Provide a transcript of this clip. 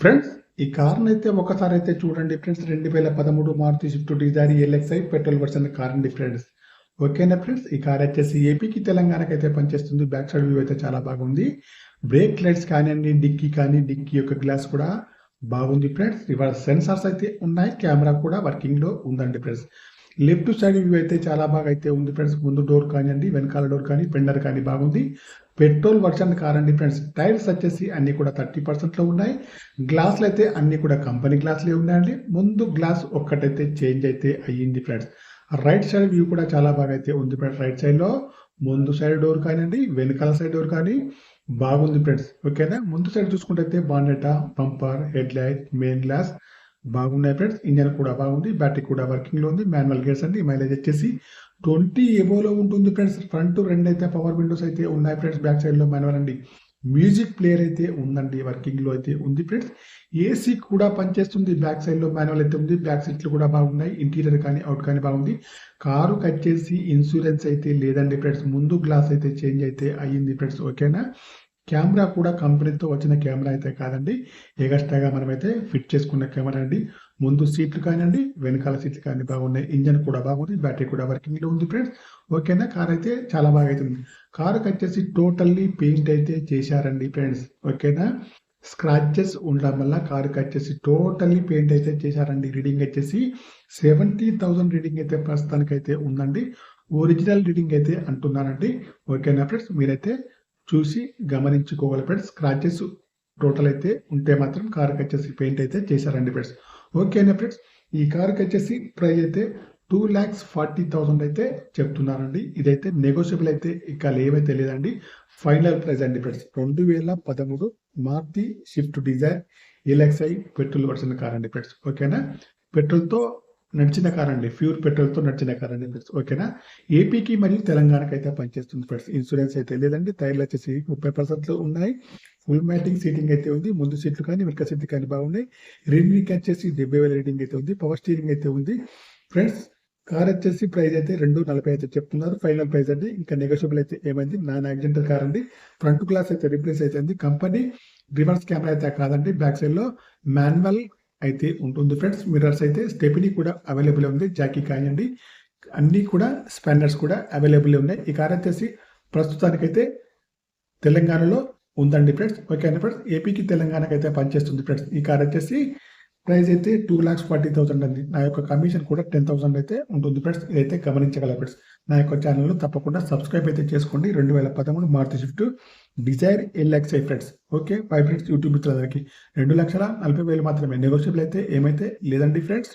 Friends ఈ కార్ని అయితే ఒకసారి అయితే చూడండి friends. 2013 Maruti Swift Dzire LXI petrol version car అండి ఫ్రెండ్స్. ఓకేనా ఫ్రెండ్స్, ఈ కార్ వచ్చేసి ఏపీకి తెలంగాణకి అయితే పనిచేస్తుంది. బ్యాక్ సైడ్ వ్యూ అయితే చాలా బాగుంది. బ్రేక్ లైట్స్ కానివ్వండి, డిక్కీ కానీ, డిక్కీ యొక్క గ్లాస్ కూడా బాగుంది ఫ్రెండ్స్. రివర్స్ సెన్సార్స్ అయితే ఉన్నాయి, కెమెరా కూడా వర్కింగ్ లో ఉందండి ఫ్రెండ్స్. లెఫ్ట్ సైడ్ వ్యూ అయితే చాలా బాగా అయితే ఉంది ఫ్రెండ్స్. ముందు డోర్ కానివ్వండి, వెనకాల డోర్ కానీ, ఫెండర్ కానీ బాగుంది. పెట్రోల్ వర్షన్ కార్ అండి ఫ్రెండ్స్. టైర్స్ వచ్చేసి అన్ని కూడా 30% లో ఉన్నాయి. గ్లాసులు అయితే అన్ని కూడా కంపెనీ గ్లాసులే ఉన్నాయండి. ముందు గ్లాస్ ఒక్కటైతే చేంజ్ అయితే అయ్యింది ఫ్రెండ్స్. రైట్ సైడ్ వ్యూ కూడా చాలా బాగా అయితే ఉంది ఫ్రెండ్స్. రైట్ సైడ్ లో ముందు సైడ్ డోర్ కానివ్వండి, వెనకాల సైడ్ డోర్ కానీ బాగుంది ఫ్రెండ్స్. ఓకేనా, ముందు సైడ్ చూసుకుంటే bonnet, bumper, head light, main glass బాగున్నాయి ఫ్రెండ్స్. ఇంజన్ కూడా బాగుంది, బ్యాటరీ కూడా వర్కింగ్ లో ఉంది. మాన్యువల్ గేర్స్ అండి. మైలేజ్ వచ్చేసి 20 ఎబోలో ఉంటుంది ఫ్రెండ్స్. ఫ్రంట్ రెండు అయితే పవర్ విండోస్ అయితే ఉన్నాయి ఫ్రెండ్స్. బ్యాక్ సైడ్ లో మాన్యువల్ అండి. మ్యూజిక్ ప్లేయర్ అయితే ఉందండి, వర్కింగ్ లో అయితే ఉంది ఫ్రెండ్స్. ఏసీ కూడా పనిచేస్తుంది. బ్యాక్ సైడ్ లో మాన్యువల్ అయితే ఉంది. బ్యాక్ సీట్లు కూడా బాగున్నాయి. ఇంటీరియర్ కానీ అవుట్ కానీ బాగుంది. కారు వచ్చేసి ఇన్సూరెన్స్ అయితే లేదండి ఫ్రెండ్స్. ముందు గ్లాస్ అయితే చేంజ్ అయితే అయ్యింది ఫ్రెండ్స్. ఓకేనా, కెమెరా కూడా కంపెనీతో వచ్చిన కెమెరా అయితే కాదండి, ఎగస్ట్రాగా మనమైతే ఫిట్ చేసుకున్న కెమెరా అండి. ముందు సీట్లు కానివ్వండి, వెనకాల సీట్లు కానీ బాగున్నాయి. ఇంజన్ కూడా బాగుంది, బ్యాటరీ కూడా వర్కింగ్ లో ఉంది ఫ్రెండ్స్. ఓకేనా, కార్ అయితే చాలా బాగా అవుతుంది. కారుకి వచ్చేసి టోటల్లీ పెయింట్ అయితే చేశారండి ఫ్రెండ్స్. ఓకేనా, స్క్రాచెస్ ఉండడం వల్ల కారుకి వచ్చేసి టోటల్లీ పెయింట్ అయితే చేశారండి. రీడింగ్ వచ్చేసి 70,000 రీడింగ్ అయితే ప్రస్తుతానికి అయితే ఉందండి. ఒరిజినల్ రీడింగ్ అయితే అంటున్నానండి. ఓకేనా ఫ్రెండ్స్, మీరైతే చూసి గమనించుకోవాలి ఫ్రెండ్స్. స్క్రాచెస్ టోటల్ అయితే ఉంటే మాత్రం కార్కి వచ్చేసి పెయింట్ అయితే చేశారండి ఫ్రెండ్స్. ఓకేనా ఫ్రెండ్స్, ఈ కార్కి వచ్చేసి ప్రైస్ అయితే 2,40,000 అయితే చెప్తున్నారండి. ఇదైతే నెగోషియబుల్ అయితే ఇక లేవైతే లేదండి. ఫైనల్ ప్రైస్ అండి friends. 2013 Maruti Swift Dzire LXI petrol version car అండి ఫ్రెండ్స్. ఓకేనా, పెట్రోల్తో నడిచిన కార్ అండి, ప్యూర్ పెట్రోల్ తో నడిచిన కార్ అండి ఫ్రెండ్స్. ఓకేనా, ఏపీకి మరియు తెలంగాణకి అయితే పనిచేస్తుంది ఫ్రెండ్స్. ఇన్సూరెన్స్ అయితే లేదండి. టైర్లు వచ్చేసి 30% ఉన్నాయి. ఫుల్ మ్యాటింగ్ సీటింగ్ అయితే ఉంది. ముందు సీట్లు కానీ వెనక సీట్లు కానీ బాగున్నాయి. రీడింగ్ వచ్చేసి 70,000 రీడింగ్ అయితే ఉంది. పవర్ స్టీరింగ్ అయితే ఉంది ఫ్రెండ్స్. కార్ వచ్చేసి ప్రైస్ అయితే 2,40 అయితే చెప్తున్నారు. ఫైనల్ ప్రైస్ అండి. ఇంకా నెగోషియబుల్ అయితే ఏమైంది. నాన్ యాక్సిడెంటల్ కార్ అండి. ఫ్రంట్ గ్లాస్ అయితే రిప్లేస్ అయితే కంపెనీ రివర్స్ కెమెరా అయితే కాదండి. బ్యాక్ సైడ్ లో మాన్యువల్ అయితే ఉంటుంది ఫ్రెండ్స్. మిర్రర్స్ అయితే స్టెపినీ కూడా అవైలబుల్ ఉంది. జాకీ కానివ్వండి, అన్ని కూడా స్పానర్స్ కూడా అవైలబుల్ ఉన్నాయి. ఈ కార్ వచ్చేసి ప్రస్తుతానికైతే తెలంగాణలో ఉందండి ఫ్రెండ్స్. ఓకేనా ఫ్రెండ్స్, ఏపీకి తెలంగాణకి అయితే పనిచేస్తుంది ఫ్రెండ్స్. ఈ కార్ వచ్చేసి ప్రైస్ అయితే 2,40,000 అండి. నా యొక్క కమిషన్ కూడా 10,000 అయితే ఉంటుంది ఫ్రెండ్స్. ఇదైతే గమనించగల ఫ్రెండ్స్. నా యొక్క ఛానల్ తప్పకుండా సబ్స్క్రైబ్ అయితే చేసుకోండి. 2013 Maruti Swift Dzire LXI friends. Okay bye friends. YouTube మిత్రులందరికీ 2,40,000 మాత్రమే. నెగోషియబుల్ అయితే ఏమైతే లేదండి ఫ్రెండ్స్.